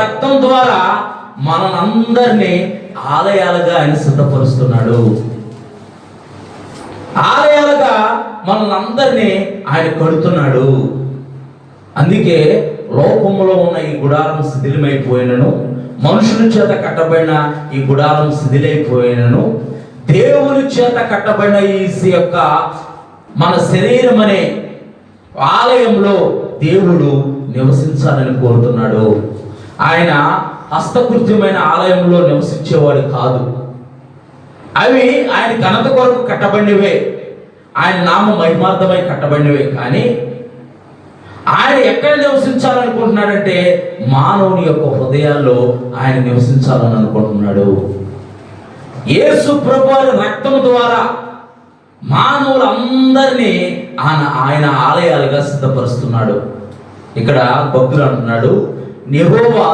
రక్తం ద్వారా మనందరినీ ఆలయాలుగా ఆయన సిద్ధపరుస్తున్నాడు. ఆలయాలుగా మనందరినీ ఆయన కడుతున్నాడు. అందుకే లోకములో ఉన్న ఈ గుడారం శిథిలమైపోయినను, మనుషుల చేత కట్టబడిన ఈ గుడారం శిథిలైపోయినను, దేవుని చేత కట్టబడిన ఈ యొక్క మన శరీరం అనే ఆలయంలో దేవుడు నివసించాలని కోరుతున్నాడు. ఆయన హస్తకృత్యమైన ఆలయంలో నివసించేవాడు కాదు. అవి ఆయన ఘనత కొరకు కట్టబడినవే, ఆయన నామ మహిమార్థమై కట్టబడినవే. కానీ ఆయన ఎక్కడ నివసించాలనుకుంటున్నాడంటే మానవుని యొక్క హృదయాల్లో ఆయన నివసించాలని అనుకుంటున్నాడు. యేసు ప్రభువు రక్తం ద్వారా మానవులందరినీ ఆయన ఆలయాలుగా సిద్ధపరుస్తున్నాడు. ఇక్కడ భక్తులు అంటున్నాడు, యెహోవా